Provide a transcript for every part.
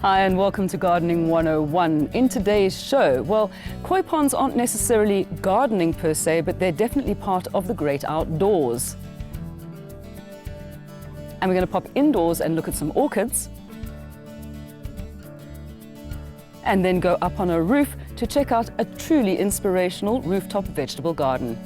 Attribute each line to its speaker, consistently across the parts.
Speaker 1: Hi and welcome to Gardening 101. In today's show, well, koi ponds aren't necessarily gardening per se, but they're definitely part of the great outdoors. And we're going to pop indoors and look at some orchids. And then go up on a roof to check out a truly inspirational rooftop vegetable garden.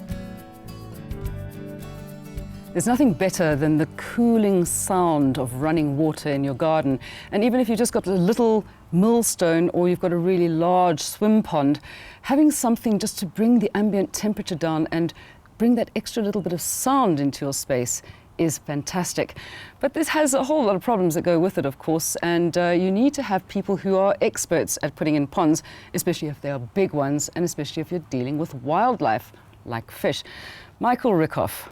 Speaker 1: There's nothing better than the cooling sound of running water in your garden. And even if you've just got a little millstone or you've got a really large swim pond, having something just to bring the ambient temperature down and bring that extra little bit of sound into your space is fantastic. But this has a whole lot of problems that go with it, of course, and you need to have people who are experts at putting in ponds, especially if they are big ones, and especially if you're dealing with wildlife, like fish. Michael Rickoff,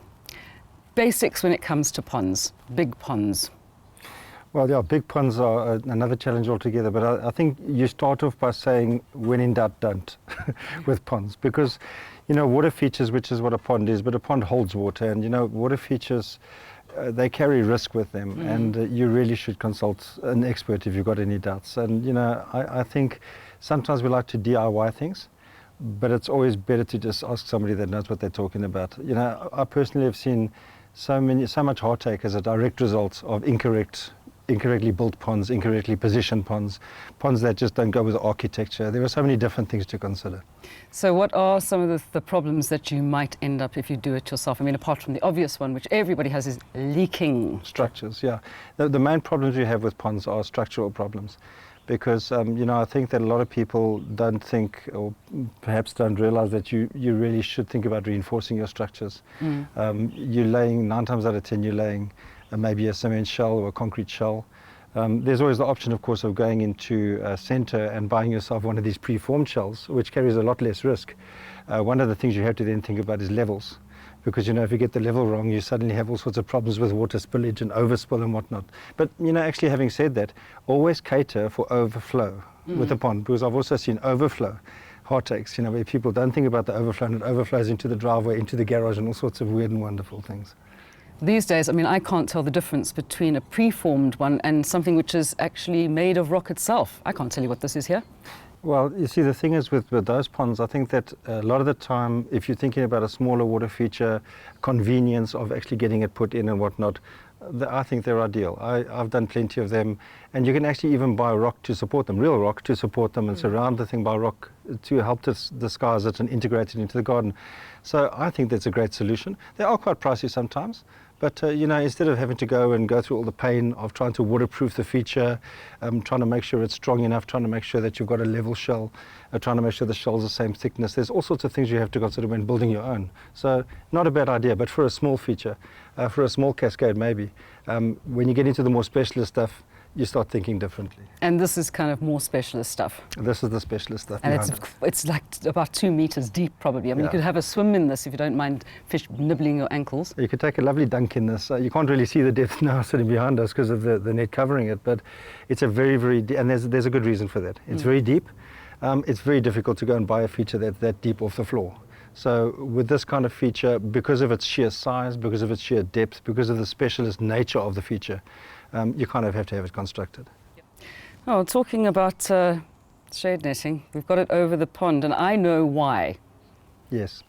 Speaker 1: basics when it comes to ponds, big ponds.
Speaker 2: Well, yeah, big ponds are another challenge altogether, but I think you start off by saying, when in doubt, don't, with ponds, because, you know, water features, which is what a pond is, but a pond holds water, and, you know, water features, they carry risk with them, and you really should consult an expert if you've got any doubts. And, you know, I think sometimes we like to DIY things, but it's always better to just ask somebody that knows what they're talking about. You know, I personally have seen so much heartache as a direct result of incorrectly built ponds, incorrectly positioned ponds, ponds that just don't go with the architecture. There are so many different things to consider.
Speaker 1: So what are some of the problems that you might end up if you do it yourself? I mean, apart from the obvious one, which everybody has, is leaking. Structures,
Speaker 2: yeah. The main problems you have with ponds are structural problems. Because, you know, I think that a lot of people don't think, or perhaps don't realize that you really should think about reinforcing your structures. You're laying, 9 times out of 10, you're laying maybe a cement shell or a concrete shell. There's always the option, of course, of going into a center and buying yourself one of these preformed shells, which carries a lot less risk. One of the things you have to then think about is levels. Because, you know, if you get the level wrong, you suddenly have all sorts of problems with water spillage and overspill and whatnot. But, you know, actually having said that, always cater for overflow with the pond, because I've also seen overflow heartaches, you know, where people don't think about the overflow and it overflows into the driveway, into the garage, and all sorts of weird and wonderful things.
Speaker 1: These days, I mean, I can't tell the difference between a preformed one and something which is actually made of rock itself. I can't tell you what this is here.
Speaker 2: Well, you see, the thing is with those ponds, I think that a lot of the time, if you're thinking about a smaller water feature, convenience of actually getting it put in and whatnot, I think they're ideal. I've done plenty of them, and you can actually even buy rock to support them, real rock to support them, and surround the thing by rock to help disguise it and integrate it into the garden. So I think that's a great solution. They are quite pricey sometimes. But, you know, instead of having to go through all the pain of trying to waterproof the feature, trying to make sure it's strong enough, trying to make sure that you've got a level shell, trying to make sure the shell's the same thickness, there's all sorts of things you have to consider when building your own. So not a bad idea, but for a small feature, for a small cascade maybe, when you get into the more specialist stuff, you start thinking differently.
Speaker 1: And this is kind of more specialist stuff.
Speaker 2: This is the specialist stuff.
Speaker 1: And it's like about 2 meters deep, probably. I mean, you could have a swim in this if you don't mind fish nibbling your ankles.
Speaker 2: You could take a lovely dunk in this. You can't really see the depth now sitting behind us because of the net covering it, but it's a very, very deep, and there's a good reason for that. It's very deep. It's very difficult to go and buy a feature that deep off the floor. So with this kind of feature, because of its sheer size, because of its sheer depth, because of the specialist nature of the feature, you kind of have to have it constructed.
Speaker 1: Oh, talking about shade netting, we've got it over the pond, and I know why.
Speaker 2: Yes,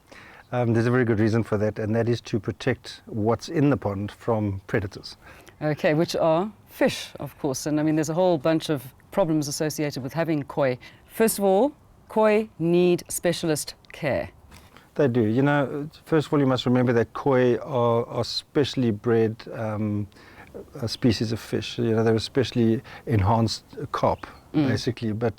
Speaker 2: there's a very good reason for that, and that is to protect what's in the pond from predators.
Speaker 1: Okay, which are fish, of course, and I mean there's a whole bunch of problems associated with having koi. First of all, koi need specialist care.
Speaker 2: They do. You know, first of all, you must remember that koi are specially bred a species of fish. You know, they're a specially enhanced carp, basically, but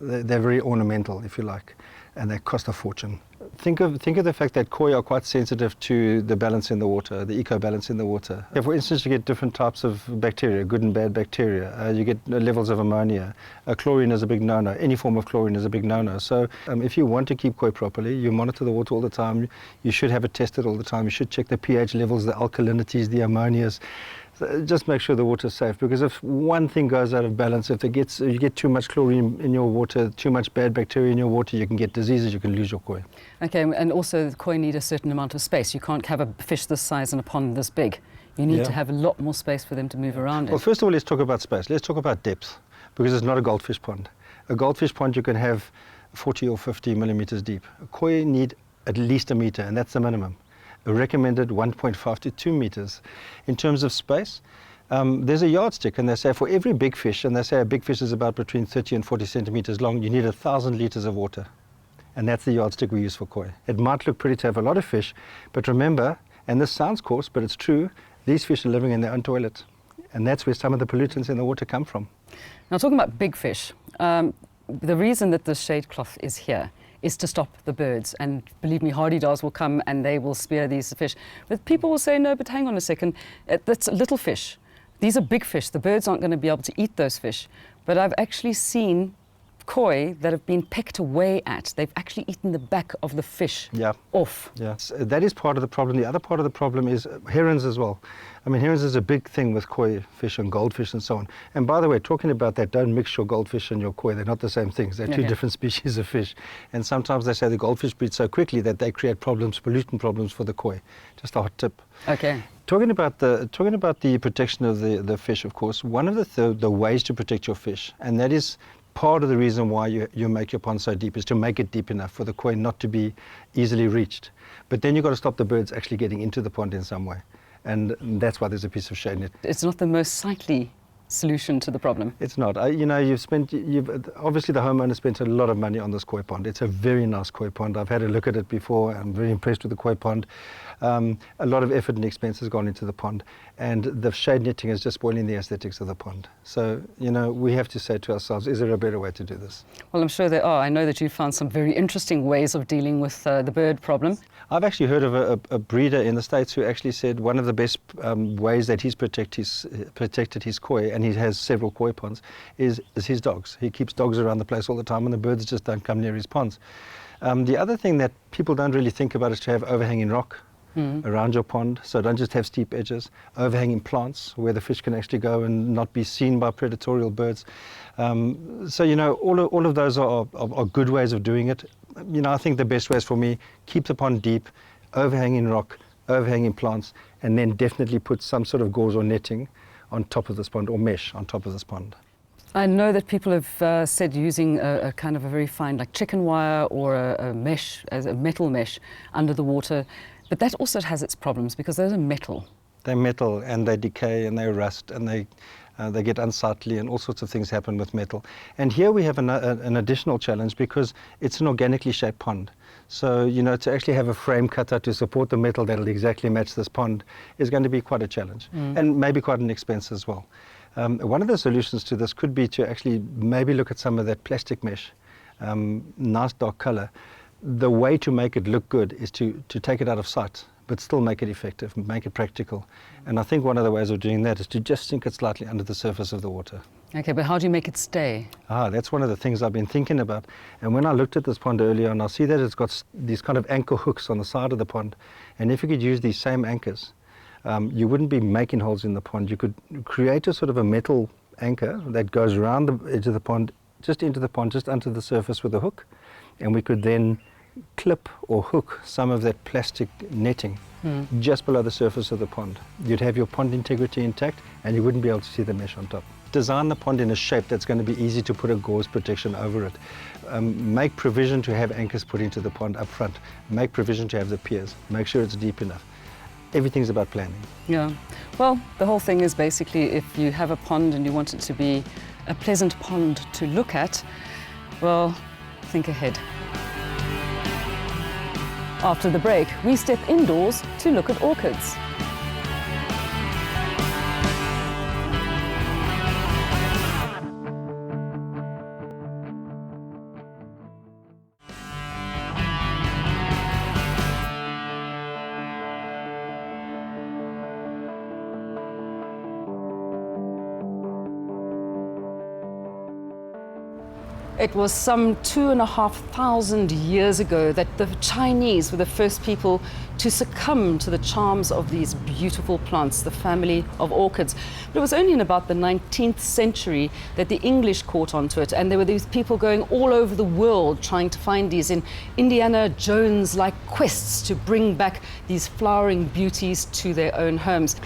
Speaker 2: they're very ornamental, if you like, and they cost a fortune. Think of the fact that koi are quite sensitive to the balance in the water, the eco-balance in the water. If, for instance, you get different types of bacteria, good and bad bacteria, you get levels of ammonia. Chlorine is a big no-no. Any form of chlorine is a big no-no. So if you want to keep koi properly, you monitor the water all the time. You should have it tested all the time. You should check the pH levels, the alkalinities, the ammonias. Just make sure the water is safe, because if one thing goes out of balance, if you get too much chlorine in your water, too much bad bacteria in your water, you can get diseases, you can lose your koi.
Speaker 1: Okay, and also the koi need a certain amount of space. You can't have a fish this size in a pond this big. You need to have a lot more space for them to move around in.
Speaker 2: Well, first of all, let's talk about space. Let's talk about depth. because it's not a goldfish pond. A goldfish pond you can have 40 or 50 millimeters deep. A koi need at least a meter, and that's the minimum. A recommended 1.5 to 2 meters. In terms of space, there's a yardstick, and they say for every big fish, and they say a big fish is about between 30 and 40 centimeters long, you need 1,000 liters of water. And that's the yardstick we use for koi. It might look pretty to have a lot of fish, but remember, and this sounds coarse, but it's true, these fish are living in their own toilet. And that's where some of the pollutants in the water come from.
Speaker 1: Now, talking about big fish, the reason that the shade cloth is here is to stop the birds. And believe me, hardy-dars will come and they will spear these fish. But people will say, no, but hang on a second, that's little fish. These are big fish. The birds aren't going to be able to eat those fish. But I've actually seen koi that have been pecked away at. They've actually eaten the back of the fish off.
Speaker 2: Yeah, so that is part of the problem. The other part of the problem is herons as well. I mean, herons is a big thing with koi fish and goldfish and so on. And by the way, talking about that, don't mix your goldfish and your koi. They're not the same things. They're two different species of fish. And sometimes they say the goldfish breed so quickly that they create problems, pollutant problems for the koi. Just a hot tip.
Speaker 1: Okay.
Speaker 2: Talking about the protection of the fish, of course, one of the ways to protect your fish, and that is part of the reason why you make your pond so deep, is to make it deep enough for the koi not to be easily reached. But then you've got to stop the birds actually getting into the pond in some way. And that's why there's a piece of shade net.
Speaker 1: It's not the most sightly solution to the problem.
Speaker 2: It's not. You've obviously the homeowner spent a lot of money on this koi pond. It's a very nice koi pond. I've had a look at it before. I'm very impressed with the koi pond. A lot of effort and expense has gone into the pond, and the shade netting is just spoiling the aesthetics of the pond. So, we have to say to ourselves, is there a better way to do this?
Speaker 1: Well, I'm sure there are. I know that you found some very interesting ways of dealing with the bird problem.
Speaker 2: I've actually heard of a breeder in the States who actually said one of the best ways that he's protected his koi, and he has several koi ponds, is his dogs. He keeps dogs around the place all the time, and the birds just don't come near his ponds. The other thing that people don't really think about is to have overhanging rock around your pond. So don't just have steep edges, overhanging plants where the fish can actually go and not be seen by predatory birds. So, all of those are good ways of doing it. I think the best way is for me, keep the pond deep, overhanging rock, overhanging plants, and then definitely put some sort of gauze or netting on top of this pond, or mesh on top of this pond.
Speaker 1: I know that people have said using a kind of a very fine, like chicken wire or a mesh, as a metal mesh under the water, but that also has its problems because those are metal.
Speaker 2: They're metal and they decay and they rust and they get unsightly, and all sorts of things happen with metal. And here we have an additional challenge because it's an organically shaped pond. So, to actually have a frame cut out to support the metal that'll exactly match this pond is going to be quite a challenge, and maybe quite an expense as well. One of the solutions to this could be to actually maybe look at some of that plastic mesh, nice dark color. The way to make it look good is to take it out of sight, but still make it effective, make it practical. And I think one of the ways of doing that is to just sink it slightly under the surface of the water.
Speaker 1: Okay, but how do you make it stay?
Speaker 2: That's one of the things I've been thinking about. And when I looked at this pond earlier, and I see that it's got these kind of anchor hooks on the side of the pond, and if you could use these same anchors, you wouldn't be making holes in the pond. You could create a sort of a metal anchor that goes around the edge of the pond, just into the pond, just under the surface with a hook, and we could then clip or hook some of that plastic netting just below the surface of the pond. You'd have your pond integrity intact, and you wouldn't be able to see the mesh on top. Design the pond in a shape that's going to be easy to put a gauze protection over it. Make provision to have anchors put into the pond up front. Make provision to have the piers. Make sure it's deep enough. Everything's about planning. Yeah.
Speaker 1: Well, the whole thing is basically, if you have a pond and you want it to be a pleasant pond to look at, well, think ahead. After the break, we step indoors to look at orchids. It was some 2,500 years ago that the Chinese were the first people to succumb to the charms of these beautiful plants, the family of orchids. But it was only in about the 19th century that the English caught onto it, and there were these people going all over the world trying to find these in Indiana Jones-like quests to bring back these flowering beauties to their own homes.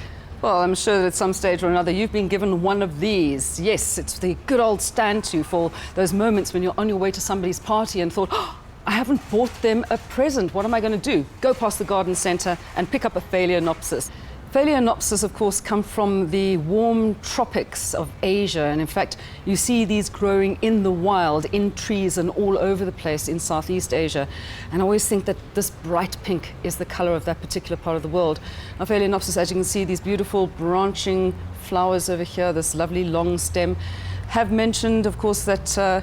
Speaker 1: Well, I'm sure that at some stage or another you've been given one of these. Yes, it's the good old stand-to for those moments when you're on your way to somebody's party and thought, oh, I haven't bought them a present. What am I going to do? Go past the garden centre and pick up a Phalaenopsis. Phalaenopsis, of course, come from the warm tropics of Asia. And in fact, you see these growing in the wild, in trees and all over the place in Southeast Asia. And I always think that this bright pink is the color of that particular part of the world. Now, Phalaenopsis, as you can see, these beautiful branching flowers over here, this lovely long stem. Have mentioned, of course, that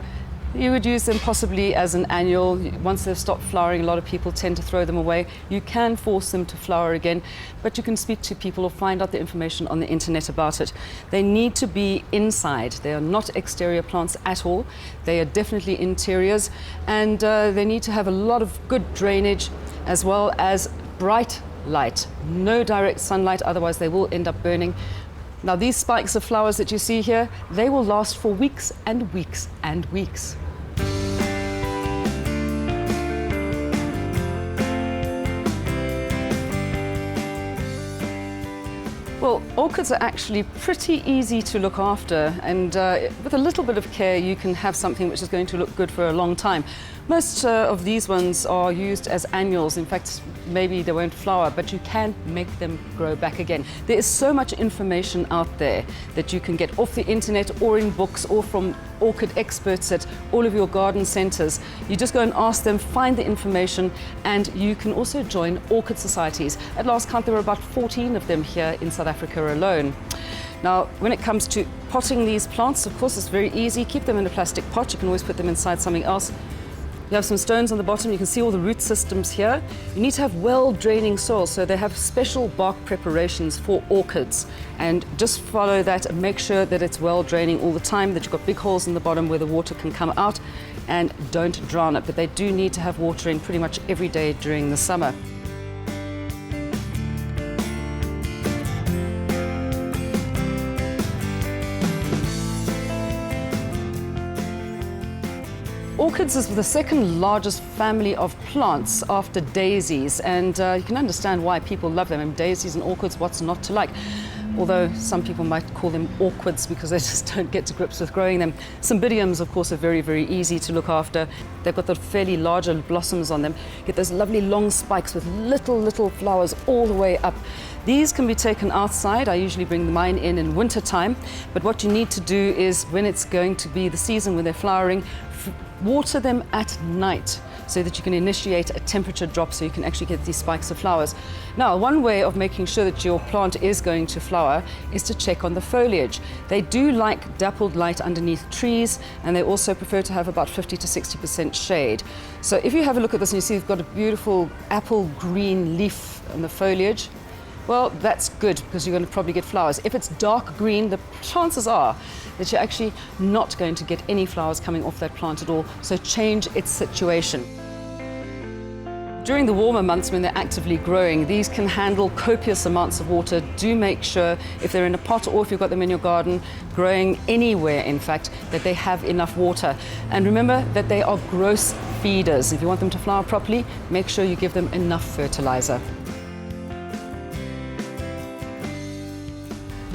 Speaker 1: you would use them possibly as an annual. Once they've stopped flowering, a lot of people tend to throw them away. You can force them to flower again, but you can speak to people or find out the information on the internet about it. They need to be inside. They are not exterior plants at all. They are definitely interiors, and they need to have a lot of good drainage as well as bright light. No direct sunlight, otherwise they will end up burning. Now, these spikes of flowers that you see here, they will last for weeks and weeks and weeks. Well, orchids are actually pretty easy to look after, and with a little bit of care you can have something which is going to look good for a long time. Most of these ones are used as annuals. In fact, maybe they won't flower, but you can make them grow back again. There is so much information out there that you can get off the internet or in books or from orchid experts at all of your garden centres. You just go and ask them, find the information, and you can also join orchid societies. At last count, there were about 14 of them here in South Africa alone. Now, when it comes to potting these plants, of course, it's very easy. Keep them in a plastic pot. You can always put them inside something else. You have some stones on the bottom. You can see all the root systems here. You need to have well-draining soil, so they have special bark preparations for orchids. And just follow that and make sure that it's well-draining all the time, that you've got big holes in the bottom where the water can come out, and don't drown it. But they do need to have water in pretty much every day during the summer. Orchids is the second largest family of plants after daisies, and you can understand why people love them. And daisies and orchids, what's not to like? Although some people might call them awkwards because they just don't get to grips with growing them. Cymbidiums, of course, are very, very easy to look after. They've got the fairly larger blossoms on them. Get those lovely long spikes with little flowers all the way up. These can be taken outside. I usually bring mine in winter time, but what you need to do is, when it's going to be the season when they're flowering, water them at night so that you can initiate a temperature drop so you can actually get these spikes of flowers. Now, one way of making sure that your plant is going to flower is to check on the foliage. They do like dappled light underneath trees, and they also prefer to have about 50 to 60% shade. So if you have a look at this and you see you've got a beautiful apple green leaf on the foliage, well, that's good because you're going to probably get flowers. If it's dark green, the chances are that you're actually not going to get any flowers coming off that plant at all, so change its situation. During the warmer months when they're actively growing, these can handle copious amounts of water. Do make sure, if they're in a pot or if you've got them in your garden, growing anywhere in fact, that they have enough water. And remember that they are gross feeders. If you want them to flower properly, make sure you give them enough fertilizer.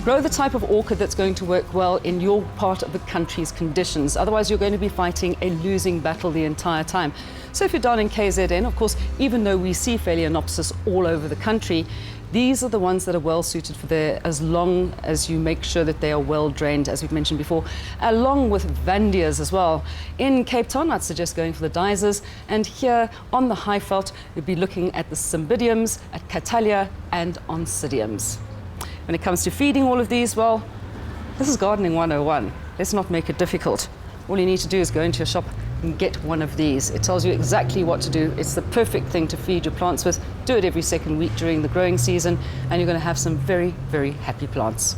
Speaker 1: Grow the type of orchid that's going to work well in your part of the country's conditions. Otherwise, you're going to be fighting a losing battle the entire time. So if you're down in KZN, of course, even though we see Phalaenopsis all over the country, these are the ones that are well suited for there, as long as you make sure that they are well drained, as we've mentioned before, along with Vandias as well. In Cape Town, I'd suggest going for the Dizers, and here on the Highveld, you'd be looking at the Cymbidiums, at Catalia and Oncidiums. When it comes to feeding all of these, well, this is gardening 101. Let's not make it difficult. All you need to do is go into your shop and get one of these. It tells you exactly what to do. It's the perfect thing to feed your plants with. Do it every second week during the growing season, and you're going to have some very, very happy plants.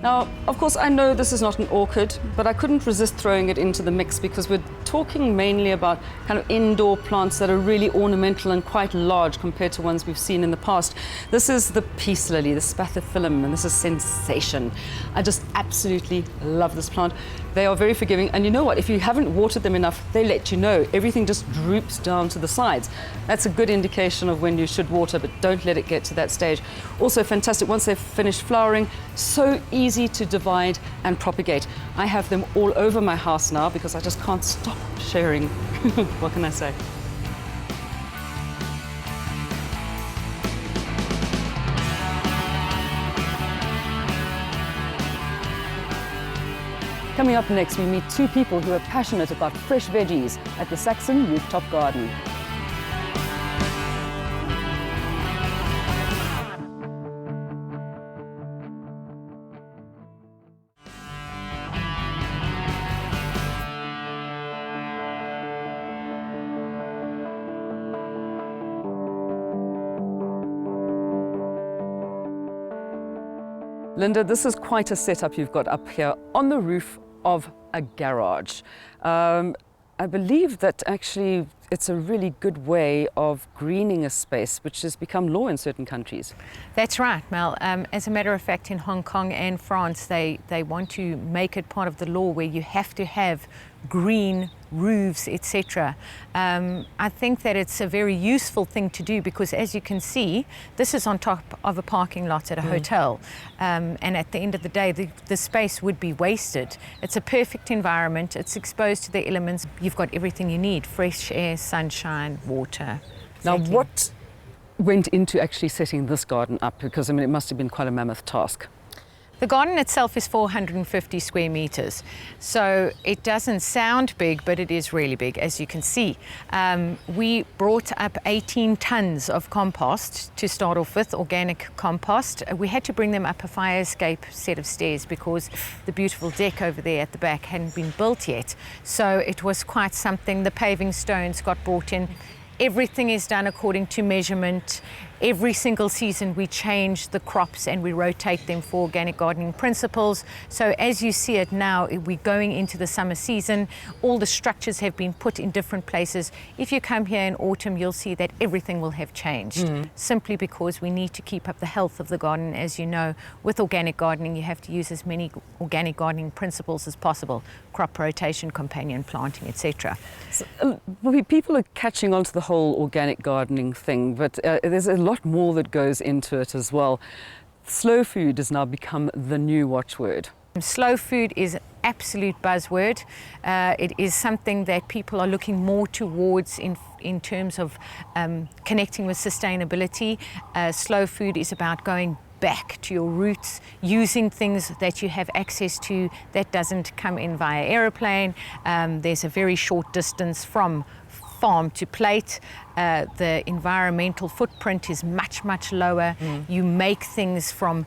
Speaker 1: Now, of course, I know this is not an orchid, but I couldn't resist throwing it into the mix because we're talking mainly about kind of indoor plants that are really ornamental and quite large compared to ones we've seen in the past. This is the peace lily, the spathiphyllum, and this is Sensation. I just absolutely love this plant. They are very forgiving, and you know what? If you haven't watered them enough, they let you know. Everything just droops down to the sides. That's a good indication of when you should water, but don't let it get to that stage. Also fantastic, once they've finished flowering, so easy to divide and propagate. I have them all over my house now because I just can't stop sharing. What can I say? Coming up next, we meet two people who are passionate about fresh veggies at the Saxon Rooftop Garden. Linda, this is quite a setup you've got up here on the roof of a garage. I believe that actually it's a really good way of greening a space, which has become law in certain countries.
Speaker 3: That's right, Mel. As a matter of fact, in Hong Kong and France, they want to make it part of the law where you have to have green roofs, etc. I think that it's a very useful thing to do because, as you can see, this is on top of a parking lot at a hotel. And at the end of the day, the space would be wasted. It's a perfect environment. It's exposed to the elements. You've got everything you need: fresh air, sunshine, water.
Speaker 1: Now, what went into actually setting this garden up? Because, I mean, it must have been quite a mammoth task.
Speaker 3: The garden itself is 450 square meters, so it doesn't sound big, but it is really big, as you can see. We brought up 18 tons of compost to start off with, organic compost. We had to bring them up a fire escape set of stairs because the beautiful deck over there at the back hadn't been built yet. So it was quite something. The paving stones got brought in. Everything is done according to measurement. Every single season we change the crops and we rotate them for organic gardening principles. So as you see it now, we're going into the summer season. All the structures have been put in different places. If you come here in autumn, you'll see that everything will have changed, simply because we need to keep up the health of the garden. As you know, with organic gardening, you have to use as many organic gardening principles as possible: crop rotation, companion planting, etc.
Speaker 1: So, people are catching on to the whole organic gardening thing, but there's a lot more that goes into it as well. Slow food has now become the new watchword.
Speaker 3: Slow food is an absolute buzzword. It is something that people are looking more towards in terms of connecting with sustainability. Slow food is about going back to your roots, using things that you have access to that doesn't come in via aeroplane. There's a very short distance from farm to plate. The environmental footprint is much, much lower. You make things from,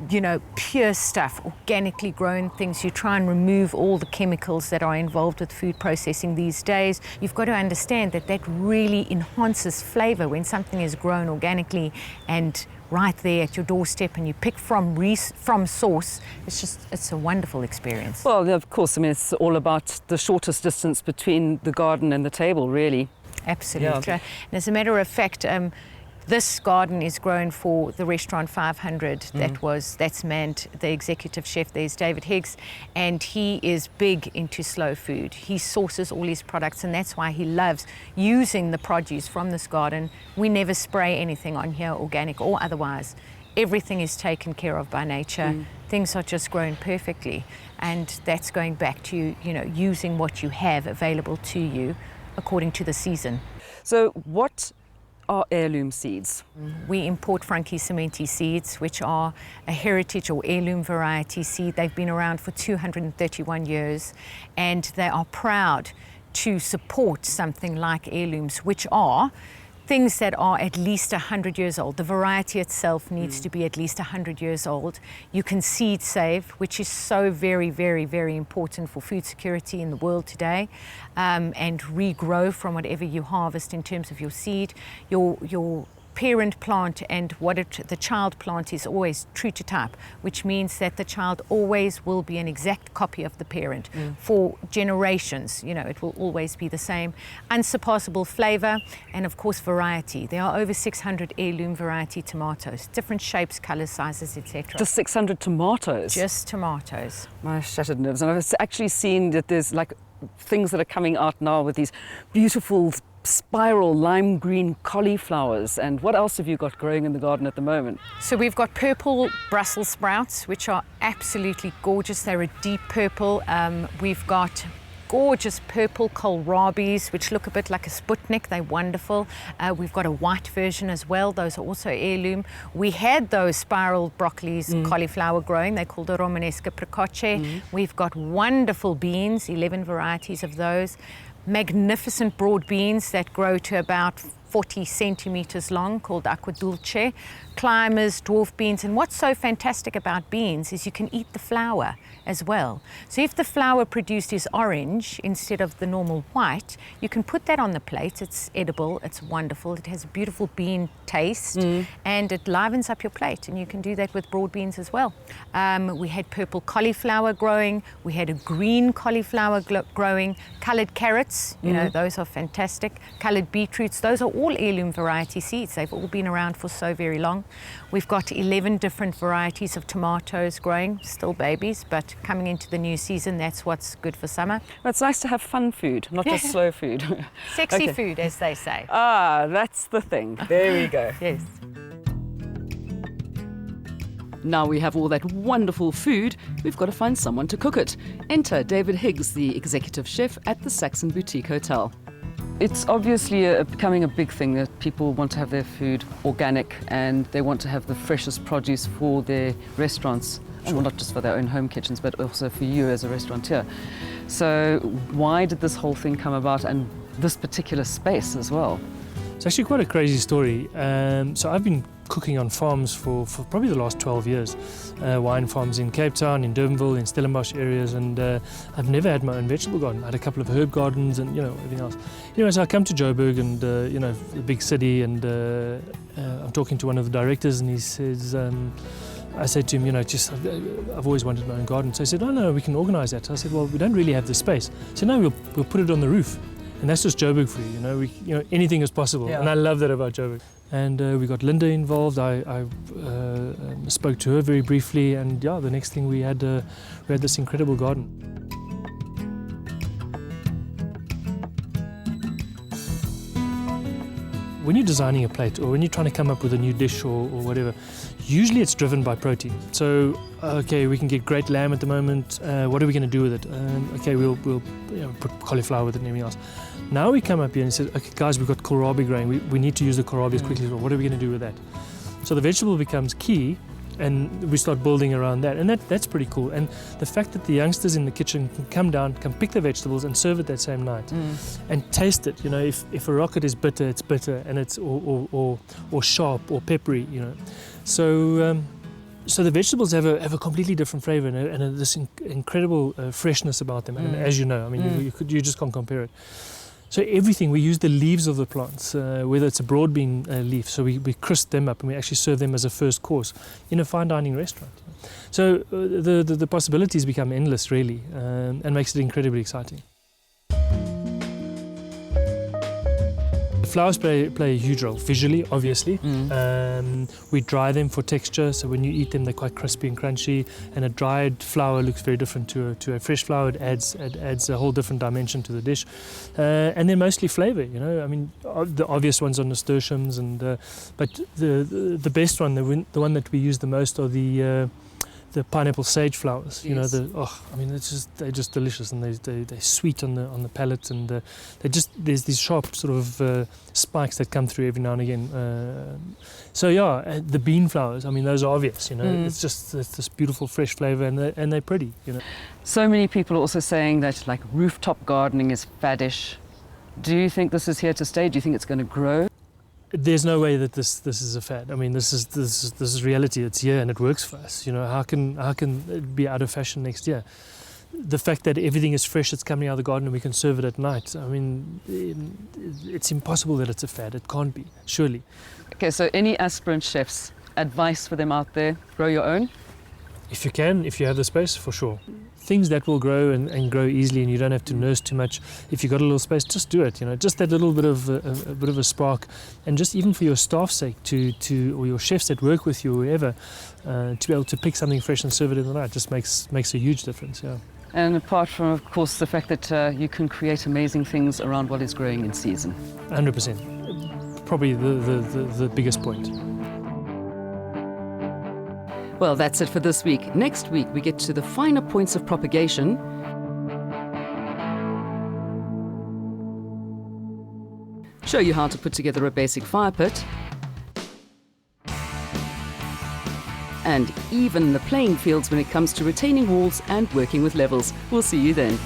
Speaker 3: you know, pure stuff, organically grown things. You try and remove all the chemicals that are involved with food processing these days. You've got to understand that that really enhances flavor when something is grown organically and right there at your doorstep, and you pick from source. It's a wonderful experience.
Speaker 1: Well, of course, I mean, it's all about the shortest distance between the garden and the table, really.
Speaker 3: Absolutely.
Speaker 1: Yeah.
Speaker 3: And as a matter of fact, this garden is grown for the Restaurant 500. That's manned. The executive chef there is David Higgs, and he is big into slow food. He sources all his products, and that's why he loves using the produce from this garden. We never spray anything on here, organic or otherwise. Everything is taken care of by nature. Things are just grown perfectly, and that's going back to, you know, using what you have available to you according to the season.
Speaker 1: So what are heirloom seeds?
Speaker 3: We import Franschoek B&B seeds, which are a heritage or heirloom variety seed. They've been around for 231 years, and they are proud to support something like heirlooms, which are things that are at least 100 years old. The variety itself needs to be at least 100 years old. You can seed save, which is so very, very, very important for food security in the world today, and regrow from whatever you harvest in terms of your seed. Your parent plant and the child plant is always true to type, which means that the child always will be an exact copy of the parent for generations. You know, it will always be the same. Unsurpassable flavour and of course variety. There are over 600 heirloom variety tomatoes, different shapes, colours, sizes, etc.
Speaker 1: Just 600 tomatoes?
Speaker 3: Just tomatoes.
Speaker 1: My shattered nerves. And I've actually seen that there's like things that are coming out now with these beautiful spiral lime green cauliflowers. And what else have you got growing in the garden at the moment?
Speaker 3: So we've got purple Brussels sprouts, which are absolutely gorgeous. They're a deep purple. We've got gorgeous purple kohlrabis, which look a bit like a Sputnik. They're wonderful. We've got a white version as well. Those are also heirloom. We had those spiral broccolis, cauliflower growing. They're called the Romanesca precoce. We've got wonderful beans, 11 varieties of those. Magnificent broad beans that grow to about 40 centimeters long, called aqua dulce. Climbers, dwarf beans, and what's so fantastic about beans is you can eat the flour as well. So if the flour produced is orange instead of the normal white, you can put that on the plate. It's edible, it's wonderful, it has a beautiful bean taste, and it livens up your plate, and you can do that with broad beans as well. We had purple cauliflower growing, we had a green cauliflower growing, coloured carrots, you know, those are fantastic, coloured beetroots, those are all heirloom variety seeds. They've all been around for so very long. We've got 11 different varieties of tomatoes growing, still babies, but coming into the new season, that's what's good for summer.
Speaker 1: Well, it's nice to have fun food, not just slow food.
Speaker 3: Sexy food, as they say.
Speaker 1: Ah, that's the thing. There we go.
Speaker 3: Yes.
Speaker 1: Now we have all that wonderful food, we've got to find someone to cook it. Enter David Higgs, the executive chef at the Saxon Boutique Hotel. It's obviously becoming a big thing that people want to have their food organic and they want to have the freshest produce for their restaurants. Well, not just for their own home kitchens, but also for you as a restaurateur. So why did this whole thing come about, and this particular space as well?
Speaker 4: It's actually quite a crazy story. So I've been cooking on farms for probably the last 12 years. Wine farms in Cape Town, in Durbanville, in Stellenbosch areas, and I've never had my own vegetable garden. I had a couple of herb gardens and, you know, everything else. Anyway, so I come to Joburg and, you know, the big city, and I'm talking to one of the directors, and he says, I said to him, you know, I've always wanted my own garden. So he said, oh no, we can organise that. So I said, well, we don't really have the space. So no, we'll put it on the roof. And that's just Joburg for you, you know, anything is possible. Yeah. And I love that about Joburg. And we got Linda involved. I spoke to her very briefly, and yeah, the next thing we had this incredible garden. When you're designing a plate, or when you're trying to come up with a new dish or whatever, usually it's driven by protein. So, okay, we can get great lamb at the moment. What are we going to do with it? Okay, we'll you know, put cauliflower with it and everything else. Now we come up here and say, okay, guys, we've got kohlrabi growing. We need to use the kohlrabi as quickly as well. What are we going to do with that? So the vegetable becomes key, and we start building around that. And that's pretty cool. And the fact that the youngsters in the kitchen can come down, can pick the vegetables and serve it that same night and taste it. You know, if a rocket is bitter, it's bitter, and it's or sharp or peppery, you know. So so the vegetables have a completely different flavour and this incredible freshness about them. And as you know, I mean, you just can't compare it. So everything, we use the leaves of the plants, whether it's a broad bean leaf, so we crisp them up and we actually serve them as a first course in a fine dining restaurant. So the possibilities become endless, really, and makes it incredibly exciting. Flowers play a huge role visually, obviously. We dry them for texture, so when you eat them, they're quite crispy and crunchy. And a dried flower looks very different to a fresh flower. It adds a whole different dimension to the dish. And then mostly flavour. You know, I mean, the obvious ones are nasturtiums, but the best one, the one that we use the most, are the pineapple sage flowers. You know, I mean, they're just delicious, and they're sweet on the palate, and there's these sharp sort of spikes that come through every now and again. So yeah, the bean flowers, I mean, those are obvious. You know, it's this beautiful fresh flavour, and they're pretty. You know,
Speaker 1: so many people are also saying that like rooftop gardening is faddish. Do you think this is here to stay? Do you think it's going to grow?
Speaker 4: There's no way that this is a fad. I mean, this is reality. It's here and it works for us. You know, how can it be out of fashion next year? the fact that everything is fresh, it's coming out of the garden and we can serve it at night. I mean, it's impossible that it's a fad. It can't be, surely.
Speaker 1: Okay, so any aspirant chefs, advice for them out there? Grow your own?
Speaker 4: If you can, if you have the space, for sure. Things that will grow and grow easily, and you don't have to nurse too much. If you've got a little space, just do it. You know, just that little bit of a bit of a spark, and just even for your staff's sake, or your chefs that work with you, or whoever, to be able to pick something fresh and serve it in the night just makes a huge difference. Yeah.
Speaker 1: And apart from, of course, the fact that you can create amazing things around what is growing in season.
Speaker 4: 100%. Probably the biggest point.
Speaker 1: Well, that's it for this week. Next week, we get to the finer points of propagation. Show you how to put together a basic fire pit. And even the playing fields when it comes to retaining walls and working with levels. We'll see you then.